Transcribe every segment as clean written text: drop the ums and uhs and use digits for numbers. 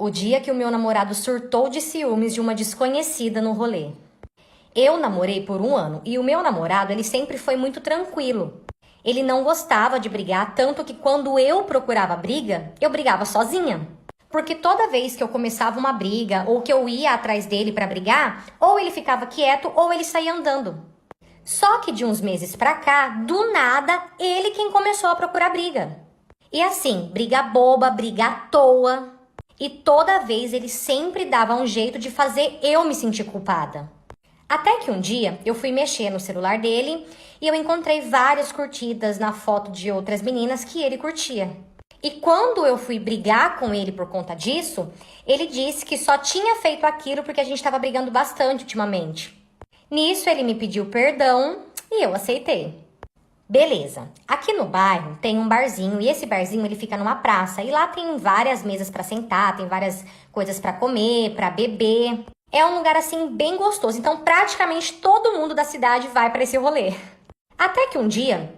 O dia que o meu namorado surtou de ciúmes de uma desconhecida no rolê. Eu namorei por 1 ano e o meu namorado, ele sempre foi muito tranquilo. Ele não gostava de brigar, tanto que quando eu procurava briga, eu brigava sozinha. Porque toda vez que eu começava uma briga ou que eu ia atrás dele pra brigar, ou ele ficava quieto ou ele saía andando. Só que de uns meses pra cá, do nada, ele quem começou a procurar briga. E assim, briga boba, briga à toa. E toda vez ele sempre dava um jeito de fazer eu me sentir culpada. Até que um dia eu fui mexer no celular dele e eu encontrei várias curtidas na foto de outras meninas que ele curtia. E quando eu fui brigar com ele por conta disso, ele disse que só tinha feito aquilo porque a gente estava brigando bastante ultimamente. Nisso ele me pediu perdão e eu aceitei. Beleza, aqui no bairro tem um barzinho e esse barzinho ele fica numa praça e lá tem várias mesas para sentar, tem várias coisas para comer, para beber. É um lugar assim bem gostoso, então praticamente todo mundo da cidade vai para esse rolê. Até que um dia,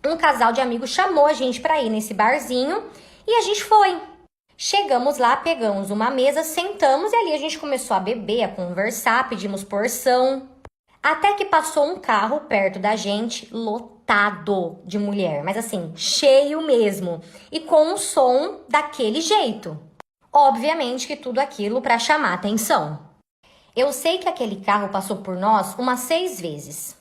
um casal de amigos chamou a gente para ir nesse barzinho e a gente foi. Chegamos lá, pegamos uma mesa, sentamos e ali a gente começou a beber, a conversar, pedimos porção. Até que passou um carro perto da gente, lotado de mulher, mas assim, cheio mesmo, e com um som daquele jeito. Obviamente que tudo aquilo para chamar atenção. Eu sei que aquele carro passou por nós umas 6 vezes.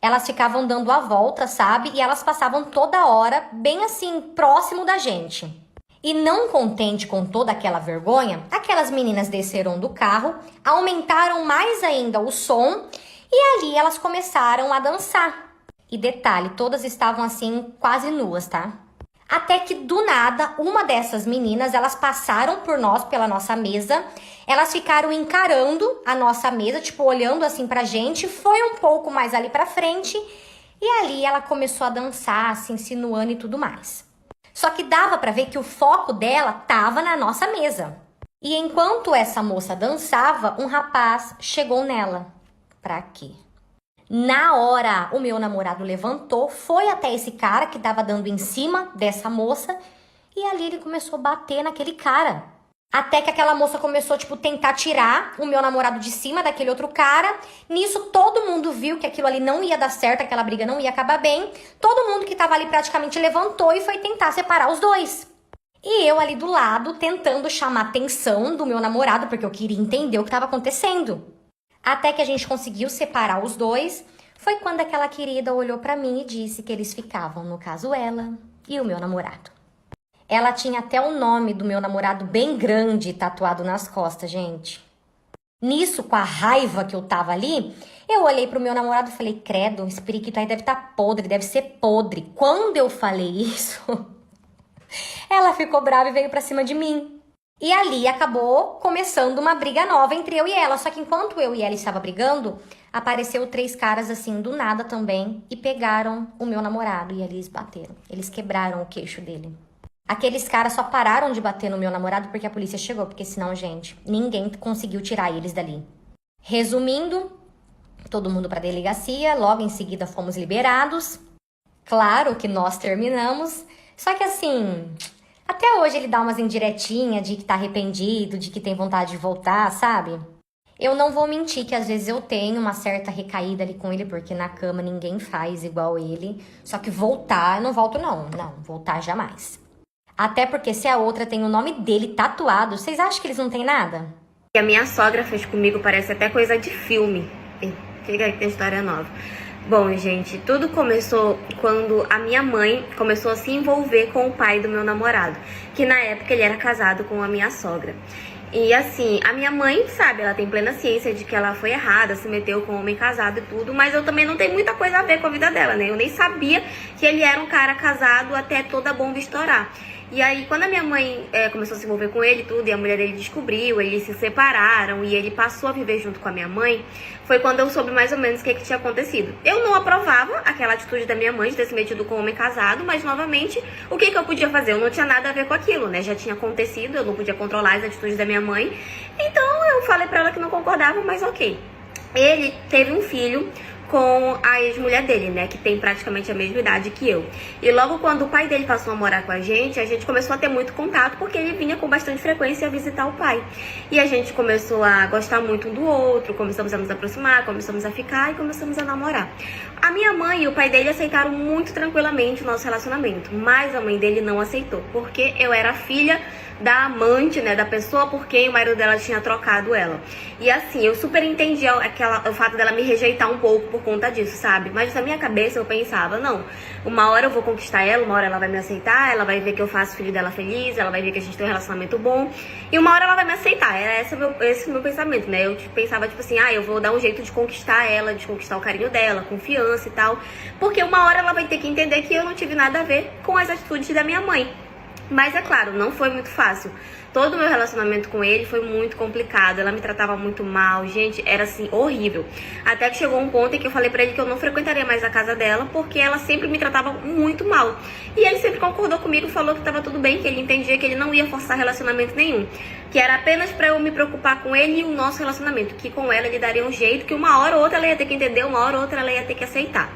Elas ficavam dando a volta, sabe? E elas passavam toda hora, bem assim, próximo da gente. E não contente com toda aquela vergonha, aquelas meninas desceram do carro, aumentaram mais ainda o som e ali elas começaram a dançar. E detalhe, todas estavam assim, quase nuas, tá? Até que do nada, uma dessas meninas, elas passaram por nós, pela nossa mesa. Elas ficaram encarando a nossa mesa, tipo, olhando assim pra gente. Foi um pouco mais ali pra frente. E ali ela começou a dançar, se insinuando e tudo mais. Só que dava pra ver que o foco dela tava na nossa mesa. E enquanto essa moça dançava, um rapaz chegou nela. Pra quê? Na hora, o meu namorado levantou, foi até esse cara que tava dando em cima dessa moça e ali ele começou a bater naquele cara. Até que aquela moça começou, tipo, tentar tirar o meu namorado de cima daquele outro cara. Nisso, todo mundo viu que aquilo ali não ia dar certo, aquela briga não ia acabar bem. Todo mundo que tava ali praticamente levantou e foi tentar separar os dois. E eu ali do lado, tentando chamar a atenção do meu namorado, porque eu queria entender o que tava acontecendo. Até que a gente conseguiu separar os dois, foi quando aquela querida olhou pra mim e disse que eles ficavam, no caso ela e o meu namorado. Ela tinha até o nome do meu namorado bem grande tatuado nas costas, gente. Nisso, com a raiva que eu tava ali, eu olhei pro meu namorado e falei, credo, esse periquito aí deve estar podre, deve ser podre. Quando eu falei isso, ela ficou brava e veio pra cima de mim. E ali acabou começando uma briga nova entre eu e ela. Só que enquanto eu e ela estava brigando, apareceu 3 caras assim do nada também e pegaram o meu namorado e eles bateram. Eles quebraram o queixo dele. Aqueles caras só pararam de bater no meu namorado porque a polícia chegou, porque senão, gente, ninguém conseguiu tirar eles dali. Resumindo, todo mundo para a delegacia, logo em seguida fomos liberados. Claro que nós terminamos, só que assim, até hoje ele dá umas indiretinhas de que tá arrependido, de que tem vontade de voltar, sabe? Eu não vou mentir que às vezes eu tenho uma certa recaída ali com ele, porque na cama ninguém faz igual ele. Só que voltar, eu não volto não. Não, voltar jamais. Até porque se a outra tem o nome dele tatuado, vocês acham que eles não têm nada? Que a minha sogra fez comigo parece até coisa de filme. Fica aí que tem história nova. Bom, gente, tudo começou quando a minha mãe começou a se envolver com o pai do meu namorado, que na época ele era casado com a minha sogra. E assim, a minha mãe, sabe, ela tem plena ciência de que ela foi errada, se meteu com um homem casado e tudo, mas eu também não tenho muita coisa a ver com a vida dela, né? Eu nem sabia que ele era um cara casado até toda a bomba estourar. E aí, quando a minha mãe começou a se envolver com ele e tudo, e a mulher dele descobriu, eles se separaram e ele passou a viver junto com a minha mãe, foi quando eu soube mais ou menos o que tinha acontecido. Eu não aprovava aquela atitude da minha mãe de ter se metido com um homem casado, mas, novamente, o que eu podia fazer? Eu não tinha nada a ver com aquilo, né? Já tinha acontecido, eu não podia controlar as atitudes da minha mãe. Então, eu falei pra ela que não concordava, mas ok. Ele teve um filho com a ex-mulher dele, né, que tem praticamente a mesma idade que eu. E logo quando o pai dele passou a morar com a gente começou a ter muito contato, porque ele vinha com bastante frequência visitar o pai. E a gente começou a gostar muito um do outro, começamos a nos aproximar, começamos a ficar e começamos a namorar. A minha mãe e o pai dele aceitaram muito tranquilamente o nosso relacionamento, mas a mãe dele não aceitou, porque eu era filha da amante, né, da pessoa por quem o marido dela tinha trocado ela. E assim, eu super entendi o fato dela me rejeitar um pouco por conta disso, sabe? Mas na minha cabeça eu pensava, não, uma hora eu vou conquistar ela, uma hora ela vai me aceitar, ela vai ver que eu faço o filho dela feliz, ela vai ver que a gente tem um relacionamento bom, e uma hora ela vai me aceitar. Era esse o meu pensamento, né? Eu pensava, tipo assim, eu vou dar um jeito de conquistar ela, de conquistar o carinho dela, confiança e tal, porque uma hora ela vai ter que entender que eu não tive nada a ver com as atitudes da minha mãe. Mas é claro, não foi muito fácil. Todo o meu relacionamento com ele foi muito complicado. Ela me tratava muito mal, gente, era assim, horrível. Até que chegou um ponto em que eu falei pra ele que eu não frequentaria mais a casa dela, porque ela sempre me tratava muito mal. E ele sempre concordou comigo, falou que tava tudo bem, que ele entendia que ele não ia forçar relacionamento nenhum. Que era apenas pra eu me preocupar com ele e o nosso relacionamento. Que com ela ele daria um jeito, que uma hora ou outra ela ia ter que entender, uma hora ou outra ela ia ter que aceitar.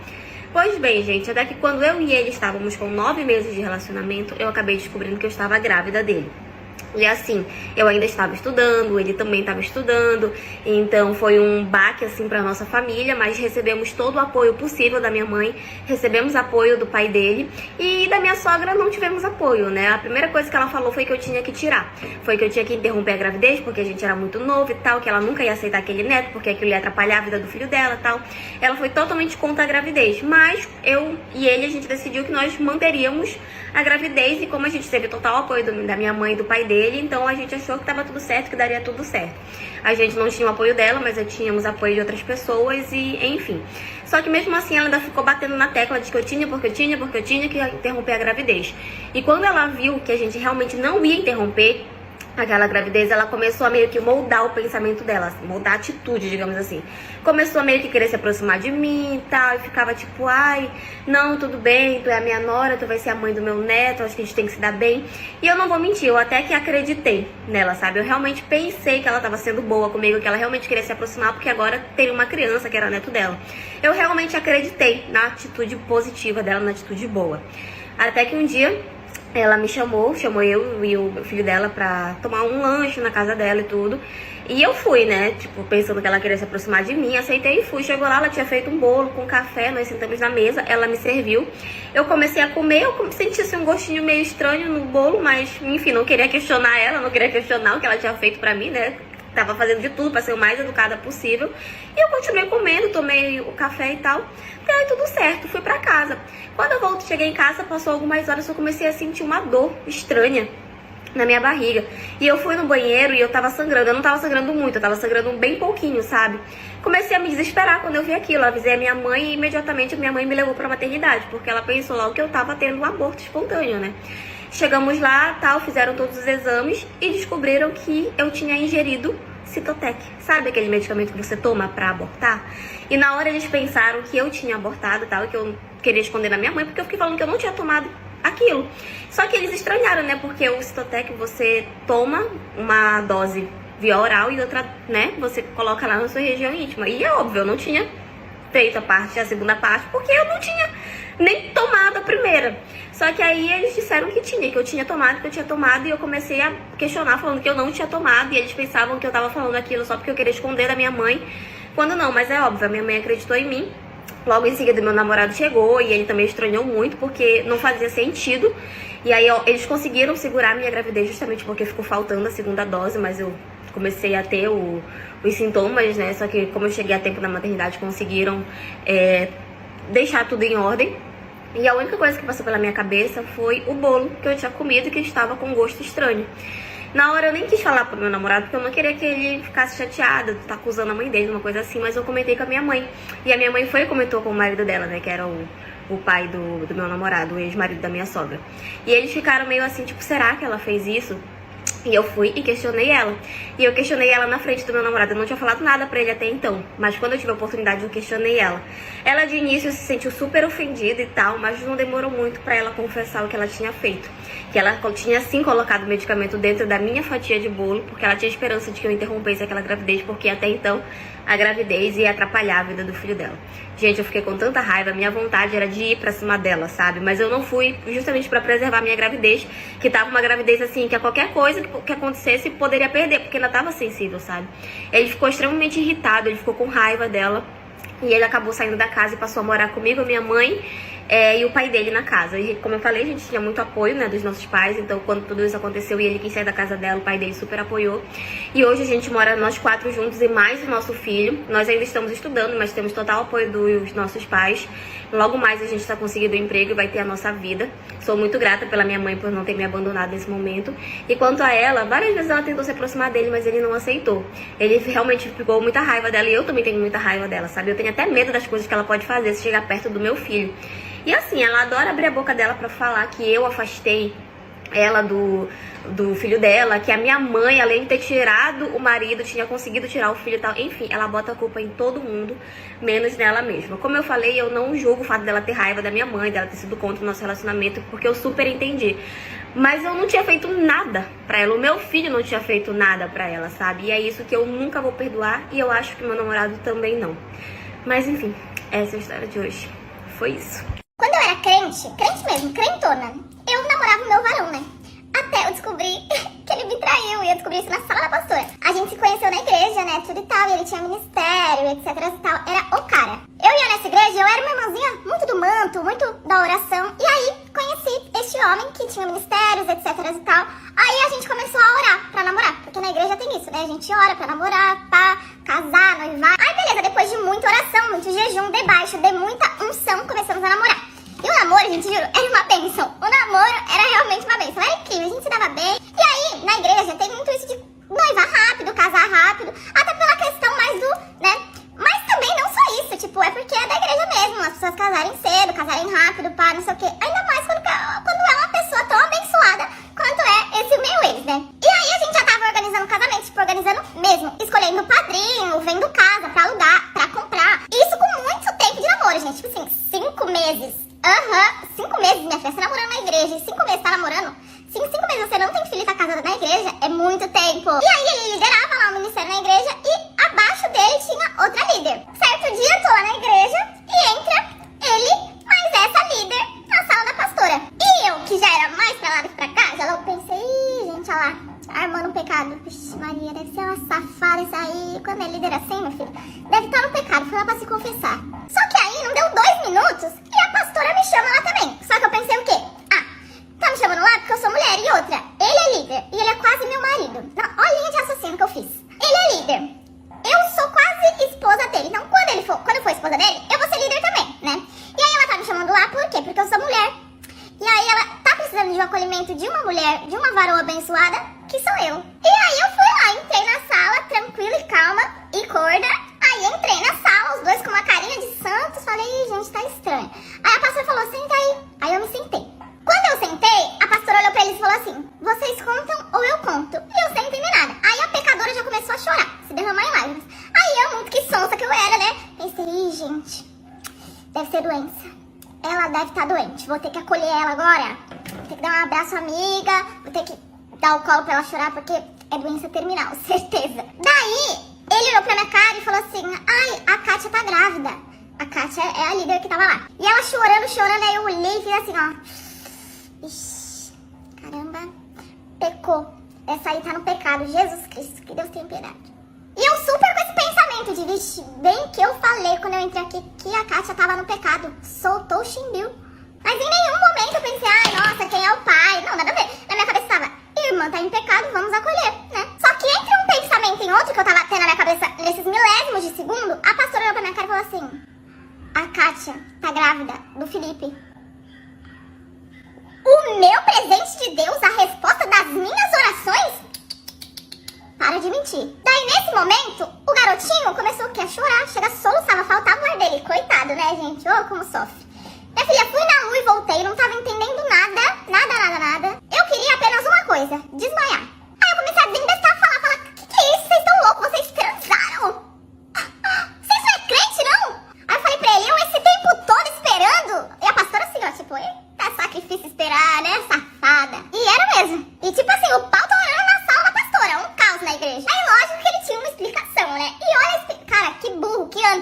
Pois bem, gente, até que quando eu e ele estávamos com 9 meses de relacionamento, eu acabei descobrindo que eu estava grávida dele. E assim, eu ainda estava estudando, ele também estava estudando, então foi um baque assim para nossa família, mas recebemos todo o apoio possível da minha mãe, recebemos apoio do pai dele e da minha sogra não tivemos apoio, né? A primeira coisa que ela falou foi que eu tinha que tirar, foi que eu tinha que interromper a gravidez porque a gente era muito novo e tal, que ela nunca ia aceitar aquele neto porque aquilo ia atrapalhar a vida do filho dela e tal. Ela foi totalmente contra a gravidez, mas eu e ele, a gente decidiu que nós manteríamos a gravidez e como a gente teve total apoio da minha mãe e do pai dele, então a gente achou que tava tudo certo, que daria tudo certo. A gente não tinha o apoio dela, mas tínhamos apoio de outras pessoas e enfim. Só que mesmo assim ela ainda ficou batendo na tecla de que eu tinha que interromper a gravidez. E quando ela viu que a gente realmente não ia interromper aquela gravidez, ela começou a meio que moldar o pensamento dela, assim, moldar a atitude, digamos assim. Começou a meio que querer se aproximar de mim e tal, e ficava tipo, ai, não, tudo bem, tu é a minha nora, tu vai ser a mãe do meu neto, acho que a gente tem que se dar bem. E eu não vou mentir, eu até que acreditei nela, sabe? Eu realmente pensei que ela tava sendo boa comigo, que ela realmente queria se aproximar, porque agora tem uma criança que era neto dela. Eu realmente acreditei na atitude positiva dela, na atitude boa. Até que um dia ela me chamou eu e o filho dela pra tomar um lanche na casa dela e tudo. E eu fui, né, tipo, pensando que ela queria se aproximar de mim, aceitei e fui. Chegou lá, ela tinha feito um bolo com café, nós sentamos na mesa, ela me serviu. Eu comecei a comer, eu senti assim, um gostinho meio estranho no bolo, mas, enfim, não queria questionar ela, não queria questionar o que ela tinha feito pra mim, né. Tava fazendo de tudo pra ser o mais educada possível. E eu continuei comendo, tomei o café e tal. E aí tudo certo, fui pra casa. Quando eu cheguei em casa, passou algumas horas, eu comecei a sentir uma dor estranha na minha barriga. E eu fui no banheiro e eu tava sangrando. Eu não tava sangrando muito, eu tava sangrando bem pouquinho, sabe? Comecei a me desesperar quando eu vi aquilo. Eu avisei a minha mãe e imediatamente a minha mãe me levou pra maternidade, porque ela pensou logo que eu tava tendo um aborto espontâneo, né? Chegamos lá, tal, fizeram todos os exames e descobriram que eu tinha ingerido Cytotec. Sabe aquele medicamento que você toma pra abortar? E na hora eles pensaram que eu tinha abortado, tal, e que eu queria esconder da minha mãe, porque eu fiquei falando que eu não tinha tomado aquilo. Só que eles estranharam, né? Porque o Cytotec você toma uma dose via oral e outra, né, você coloca lá na sua região íntima. E é óbvio, eu não tinha feito a segunda parte, porque eu não tinha nem tomado a primeira. Só que aí eles disseram que eu tinha tomado, e eu comecei a questionar, falando que eu não tinha tomado, e eles pensavam que eu tava falando aquilo só porque eu queria esconder da minha mãe, quando não, mas é óbvio, a minha mãe acreditou em mim. Logo em seguida meu namorado chegou, e ele também estranhou muito, porque não fazia sentido, e aí eles conseguiram segurar a minha gravidez justamente porque ficou faltando a segunda dose, mas eu comecei a ter os sintomas, né, só que como eu cheguei a tempo na maternidade, conseguiram deixar tudo em ordem. E a única coisa que passou pela minha cabeça foi o bolo que eu tinha comido e que estava com gosto estranho. Na hora eu nem quis falar pro meu namorado, porque eu não queria que ele ficasse chateado, tá acusando a mãe dele, uma coisa assim, mas eu comentei com a minha mãe. E a minha mãe foi e comentou com o marido dela, né, que era o pai do meu namorado, o ex-marido da minha sogra. E eles ficaram meio assim, tipo, será que ela fez isso? E eu fui e questionei ela. E eu questionei ela na frente do meu namorado. Eu não tinha falado nada pra ele até então. Mas quando eu tive a oportunidade, eu questionei ela. Ela de início se sentiu super ofendida e tal, mas não demorou muito pra ela confessar o que ela tinha feito. Que ela tinha sim colocado medicamento dentro da minha fatia de bolo, porque ela tinha esperança de que eu interrompesse aquela gravidez, porque até então a gravidez ia atrapalhar a vida do filho dela. Gente, eu fiquei com tanta raiva, minha vontade era de ir pra cima dela, sabe? Mas eu não fui justamente pra preservar minha gravidez, que tava uma gravidez assim, que a qualquer coisa que acontecesse poderia perder, porque ela tava sensível, sabe? Ele ficou extremamente irritado, ele ficou com raiva dela. E ele acabou saindo da casa e passou a morar comigo, a minha mãe e o pai dele na casa. E como eu falei, a gente tinha muito apoio, né, dos nossos pais. Então quando tudo isso aconteceu e ele quis sair da casa dela, o pai dele super apoiou. E hoje a gente mora nós 4 juntos e mais o nosso filho. Nós ainda estamos estudando, mas temos total apoio dos nossos pais. Logo mais a gente está conseguindo um emprego e vai ter a nossa vida. Sou muito grata pela minha mãe por não ter me abandonado nesse momento. E quanto a ela, várias vezes ela tentou se aproximar dele, mas ele não aceitou. Ele realmente ficou muita raiva dela e eu também tenho muita raiva dela, sabe? Eu tenho até medo das coisas que ela pode fazer se chegar perto do meu filho. E assim, ela adora abrir a boca dela pra falar que eu afastei ela do filho dela, que a minha mãe, além de ter tirado o marido, tinha conseguido tirar o filho e tal. Enfim, ela bota a culpa em todo mundo, menos nela mesma. Como eu falei, eu não julgo o fato dela ter raiva da minha mãe, dela ter sido contra o nosso relacionamento, porque eu super entendi. Mas eu não tinha feito nada pra ela, o meu filho não tinha feito nada pra ela, sabe? E é isso que eu nunca vou perdoar e eu acho que meu namorado também não. Mas enfim, essa é a história de hoje. Foi isso. Quando eu era crente mesmo, crentona, eu namorava o meu varão, né? Até eu descobri que ele me traiu, e eu descobri isso na sala da pastora. A gente se conheceu na igreja, né, tudo e tal, e ele tinha ministério, etc e tal, era o cara. Eu ia nessa igreja, eu era uma irmãzinha muito do manto, muito da oração, e aí conheci este homem que tinha ministérios, etc e tal. Aí a gente começou a orar pra namorar, porque na igreja tem isso, né, a gente ora pra namorar, pra casar, noivar. Aí beleza, depois de muita oração, muito jejum, debaixo, de muita unção, começamos a namorar. E o namoro, gente, juro, era uma bênção. O namoro era realmente uma bênção. Era incrível, a gente se dava bem. E aí, na igreja, tem muito isso de noivar rápido, casar rápido. Até pela questão mais do, né? Mas também não só isso, tipo, é porque é da igreja mesmo. As pessoas casarem cedo, casarem rápido, pá, não sei o quê. Ainda mais quando é uma pessoa tão abençoada quanto é esse meu ex, né? E aí a gente já tava organizando o casamento, tipo, organizando mesmo. Escolhendo o padrinho, vendo casa pra alugar, pra comprar. Isso com muito tempo de namoro, gente. Tipo assim, 5 meses. 5 meses, minha filha, você namorando na igreja, 5 meses tá namorando? Se em 5 meses você não tem filho e tá casada na igreja, é muito tempo. E aí ele liderava lá o ministério na igreja e abaixo dele tinha outra líder. Certo dia eu tô lá na igreja e entra ele, mas essa líder, na sala da pastora. E eu, que já era mais pra lá do que pra cá, já logo pensei, ih, gente, olha lá, armando um pecado. Vixe Maria, deve ser uma safada isso aí. Quando é líder assim, meu filho, deve estar no pecado, foi lá pra se confessar. Só que aí não deu 2 minutos e a pastora me chama lá também. Só que eu pensei o quê? Tá me chamando lá porque eu sou mulher. E outra, ele é líder e ele é quase meu marido. Não, olha a linha de raciocínio que eu fiz. Ele é líder. Eu sou quase esposa dele. Então quando eu for esposa dele, eu vou ser líder também, né? E aí ela tá me chamando lá por quê? Porque eu sou mulher. E aí ela tá precisando de um acolhimento de uma mulher, de uma varoa abençoada, que sou eu. E aí eu fui lá, entrei na sala, tranquila e calma e corda. Aí entrei na sala, os dois com uma carinha de santos. Falei, ih, gente, tá estranho. Aí a pastora falou, senta aí. Aí eu me sentei. Quando eu sentei, a pastora olhou pra eles e falou assim, vocês contam ou eu conto? E eu sem entender nada. Aí a pecadora já começou a chorar, se derramar em lágrimas. Aí eu, muito que sonsa que eu era, né? Pensei, ih, gente, deve ser doença. Ela deve estar doente. Vou ter que acolher ela agora. Vou ter que dar um abraço amiga. Vou ter que dar o colo pra ela chorar, porque é doença terminal, certeza. Daí, ele olhou pra minha cara e falou assim, ai, a Kátia tá grávida. A Kátia é a líder que tava lá. E ela chorando, aí eu olhei e fiz assim, ó. Ixi, caramba, pecou. Essa aí tá no pecado. Jesus Cristo, que Deus tenha piedade. E eu super com esse pensamento de, vixe, bem que eu falei quando eu entrei aqui que a Kátia tava no pecado. Soltou o chimbil. Mas em nenhum momento eu pensei, ai, nossa, quem é o pai? Não, nada a ver. Na minha cabeça tava, irmã tá em pecado, vamos acolher, né? Só que entre um pensamento e outro que eu tava tendo na minha cabeça nesses milésimos de segundo, a pastora olhou pra minha cara e falou assim, a Kátia tá grávida do Felipe. O meu presente de Deus, a resposta das minhas orações? Para de mentir. Daí, nesse momento, o garotinho começou o quê? A chorar, chega, soluçava, faltava o ar dele. Coitado, né, gente? Ô, como sofre. Minha filha, fui na rua e voltei, não tava entendendo nada. Eu queria apenas uma coisa, desmaiar. Aí eu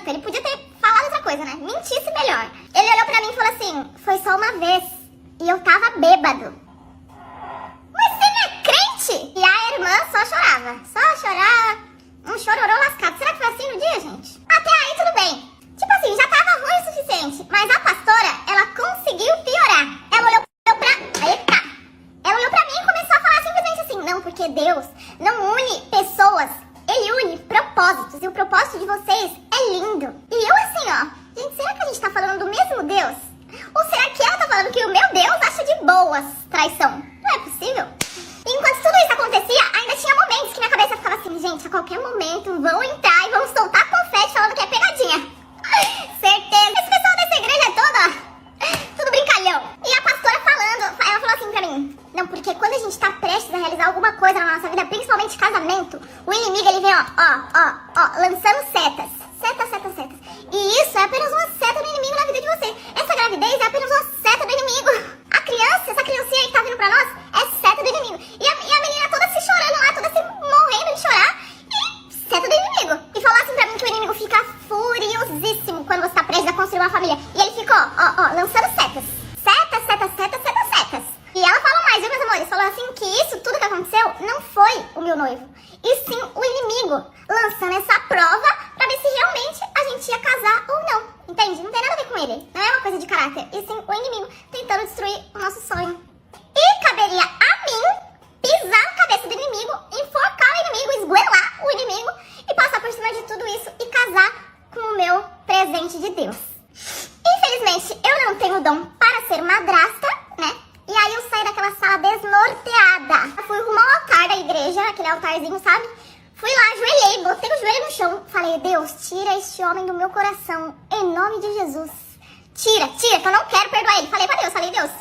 tanto. Ele podia ter falado outra coisa, né? Mentisse melhor. Ele olhou pra mim e falou assim, foi só uma vez. E eu tava bêbado. Mas você não é crente? E a irmã só chorava. Só chorava. Um chororô lascado. Será que foi assim no dia, gente? Até aí tudo bem. Tipo assim, já tava ruim o suficiente. Mas a pastora, ela conseguiu piorar. Ela olhou pra... Eita! Ela olhou pra mim e começou a falar simplesmente assim, não, porque Deus não une pessoas, Ele une propósitos, e o propósito de vocês é lindo. E eu assim, ó, gente, será que a gente tá falando do mesmo Deus? Ou será que ela tá falando que o meu Deus acha de boas traição? Não é possível. E enquanto tudo isso acontecia, ainda tinha momentos que minha cabeça ficava assim, gente, a qualquer momento vão entrar e vão soltar confete falando que é pegadinha. Certeza. Esse pessoal dessa igreja é toda, ó, tudo brincalhão. E a pastora falando, ela falou assim pra mim, não, porque quando a gente tá prestes a realizar alguma coisa na nossa vida, principalmente casamento, o inimigo, ele vem, ó, lançando setas. Setas. E isso é apenas uma seta do inimigo na vida de você. Essa gravidez é apenas uma seta do inimigo. A criança, essa criancinha aí que tá vindo pra nós, é seta do inimigo. E a menina toda se chorando lá, toda se morrendo de chorar. E seta do inimigo. E falou assim pra mim que o inimigo fica furiosíssimo quando você tá prestes a construir uma família. E ele ficou, lançando setas. Setas. E ela falou mais, viu, meus amores? Falou assim que isso, tudo que aconteceu, não foi o meu noivo. E sim o inimigo lançando essa prova pra ver se realmente a gente ia casar ou não. Entende? Não tem nada a ver com ele. Não é uma coisa de caráter. E sim o inimigo tentando destruir o nosso sonho. E caberia a mim pisar na cabeça do inimigo, enforcar o inimigo, esgoelar o inimigo e passar por cima de tudo isso e casar com o meu presente de Deus. Infelizmente, eu não tenho dom para ser madrasta, né? E aí eu saí daquela sala desnorteada. Eu fui rumo ao altar da igreja, aquele altarzinho, sabe? Fui lá, ajoelhei, botei o joelho no chão. Falei, Deus, tira este homem do meu coração, em nome de Jesus. Tira, que eu não quero perdoar ele. Falei pra Deus,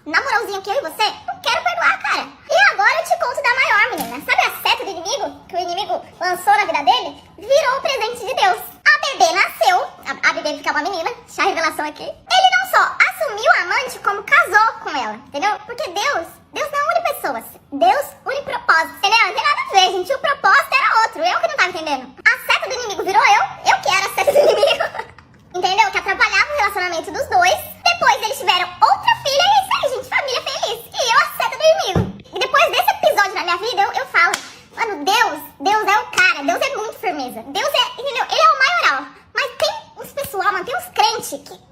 na moralzinha aqui, eu e você, não quero perdoar, cara. E agora eu te conto da maior, menina. Sabe a seta do inimigo, que o inimigo lançou na vida dele? Virou um presente de Deus. A bebê nasceu, a bebê fica uma menina, deixa a revelação aqui. Ele não só assumiu a amante, como casou com ela, entendeu? Porque Deus não une pessoas, Deus une propósitos, entendeu? Não tem nada a ver, gente, o propósito era outro, eu que não tava entendendo. A seta do inimigo virou eu que era a seta do inimigo. Entendeu? Que atrapalhava o relacionamento dos dois. Depois eles tiveram outra filha e é isso aí, gente, família feliz. E eu a seta do inimigo. E depois desse episódio na minha vida, eu falo, mano, Deus é o cara, Deus é muito firmeza. Deus é, entendeu? Ele é o maioral. Mas tem uns pessoal, mano, tem uns crentes que...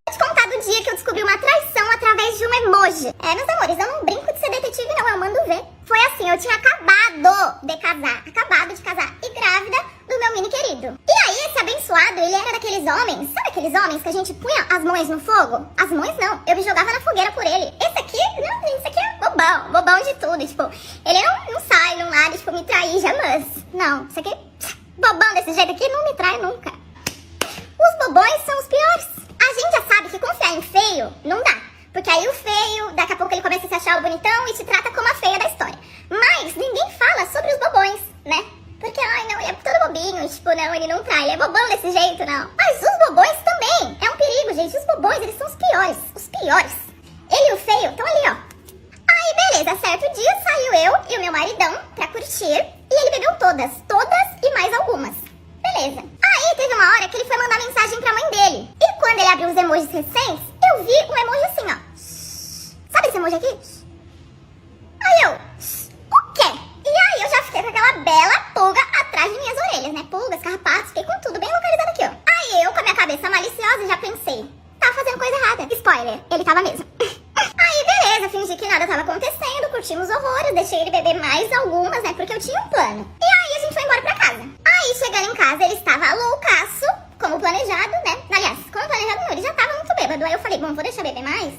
Vou te contar do dia que eu descobri uma traição através de um emoji. Meus amores, eu não brinco de ser detetive, não, eu mando ver. Foi assim, eu tinha acabado de casar e grávida do meu mini querido. E aí, esse abençoado, ele era daqueles homens, sabe aqueles homens que a gente punha as mães no fogo? As mães não, eu me jogava na fogueira por ele. Esse aqui, não, esse aqui é bobão de tudo, tipo, ele não sai, não nada, tipo, me trair jamais. Não, isso aqui, bobão desse jeito aqui, não me trai nunca. Os bobões são os piores. A gente já sabe que confiar em feio não dá. Porque aí o feio, daqui a pouco ele começa a se achar o bonitão e te trata como a feia da história. Mas ninguém fala sobre os bobões, né? Porque, não, ele é todo bobinho, tipo, não, ele não trai, ele é bobão desse jeito, não. Mas os bobões também, é um perigo, gente. Os bobões, eles são os piores. Ele e o feio estão ali, ó. Aí, beleza, certo dia saiu eu e o meu maridão pra curtir e ele bebeu todas e mais algumas. Beleza. Aí teve uma hora que ele foi mandar mensagem pra mãe dele. E quando ele abriu os emojis recentes, eu vi um emoji assim, ó. Sabe esse emoji aqui? Aí eu, o quê? E aí eu já fiquei com aquela bela pulga atrás de minhas orelhas, né? Pulgas, carrapatos, fiquei com tudo bem localizado aqui, ó. Aí eu, com a minha cabeça maliciosa, já pensei, tá fazendo coisa errada. Spoiler, ele tava mesmo. Aí beleza, fingi que nada tava acontecendo, curtimos horrores, deixei ele beber mais algumas, né? Porque eu tinha um plano. E aí a gente foi embora pra casa. Aí chegando em casa, ele estava loucaço, como planejado, né? Aliás, como planejado não, ele já tava muito bêbado. Aí eu falei, bom, vou deixar beber mais,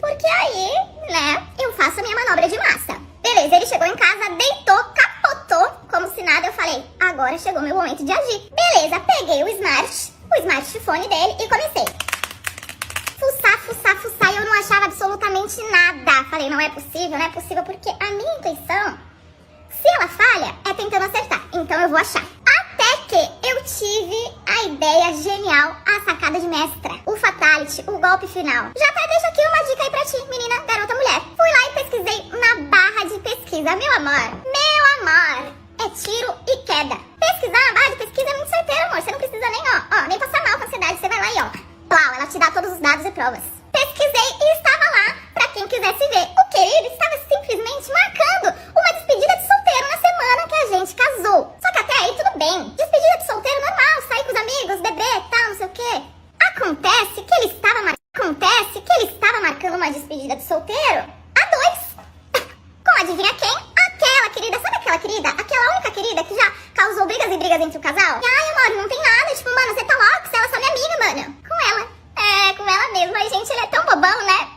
porque aí, né, eu faço a minha manobra de massa. Beleza, ele chegou em casa, deitou, capotou, como se nada. Eu falei, agora chegou meu momento de agir. Beleza, peguei o smartphone dele e comecei. Fuçar, e eu não achava absolutamente nada. Falei, não é possível, porque a minha intuição, se ela falha, é tentando acertar. Então eu vou achar. Até que eu tive a ideia genial, a sacada de mestra, o fatality, o golpe final. Já até deixo aqui uma dica aí pra ti, menina, garota, mulher. Fui lá e pesquisei na barra de pesquisa. Meu amor, é tiro e queda. Pesquisar na barra de pesquisa é muito certeiro, amor. Você não precisa nem, querida, aquela única querida que já causou brigas e brigas entre o casal. E, ai, amor, não tem nada, tipo, mano, você tá louco, ela é só minha amiga, mano. Com ela. É, com ela mesmo. Mas, gente, ele é tão bobão, né?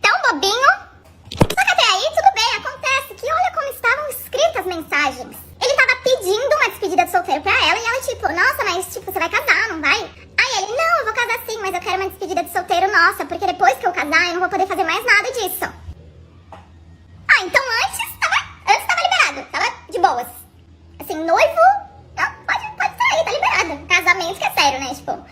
Tão bobinho. Só que até aí, tudo bem, acontece que olha como estavam escritas as mensagens. Ele tava pedindo uma despedida de solteiro pra ela e ela, tipo, nossa, mas, tipo, você vai casar, não vai? Aí ele, não, eu vou casar sim, mas eu quero uma despedida de solteiro nossa, porque depois que eu casar, eu não vou poder fazer mais nada disso. Ah, então antes tava liberado, tava de boas. Assim, noivo, não, pode sair, tá liberado. Casamento que é sério, né, tipo.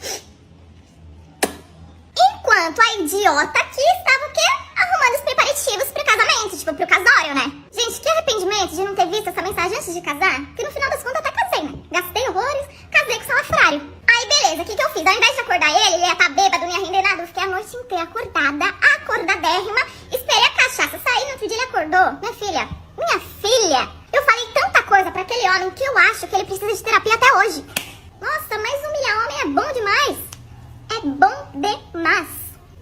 Enquanto a idiota aqui estava o quê? Arrumando os preparativos pro casamento, tipo, pro casório, né? Gente, que arrependimento de não ter visto essa mensagem antes de casar. Porque no final das contas até casei, né? Gastei horrores, casei com o salafrário. Aí, beleza, o que eu fiz? Ao invés de acordar ele ia estar bêbado, não ia render nada. Eu fiquei a noite inteira acordada, acordadérrima. Esperei a cachaça sair, no outro dia ele acordou. Minha filha, eu falei tanta coisa pra aquele homem que eu acho que ele precisa de terapia até hoje. Nossa, mas humilhar homem é bom demais. É bom demais.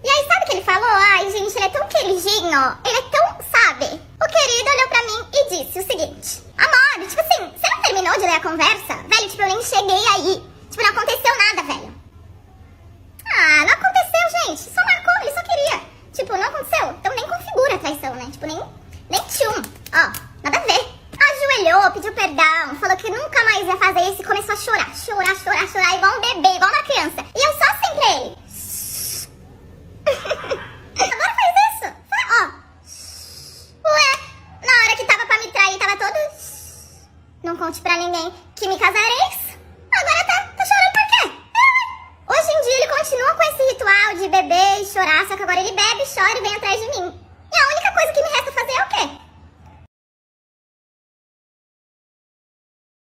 E aí, sabe o que ele falou? Ai, gente, ele é tão queridinho. Ele é tão, sabe? O querido olhou pra mim e disse o seguinte. Amor, tipo assim, você não terminou de ler a conversa? Velho, tipo, eu nem cheguei aí. Tipo, não aconteceu nada, velho. Ah, não aconteceu, gente. Só marcou, ele só queria. Tipo, não aconteceu. Então nem configura a traição, né? Tipo, nem tchum. Ó, nada a ver. Ajoelhou, pediu perdão, falou que nunca mais ia fazer isso e começou a chorar. Chorar, igual um bebê, igual uma criança. E eu só assim pra ele. Agora faz isso. Ó. Ué, na hora que tava pra me trair, tava todo... Não conte pra ninguém que me casareis. Agora tá chorando por quê? Hoje em dia ele continua com esse ritual de beber e chorar, só que agora ele bebe, chora e vem atrás de mim. E a única coisa que me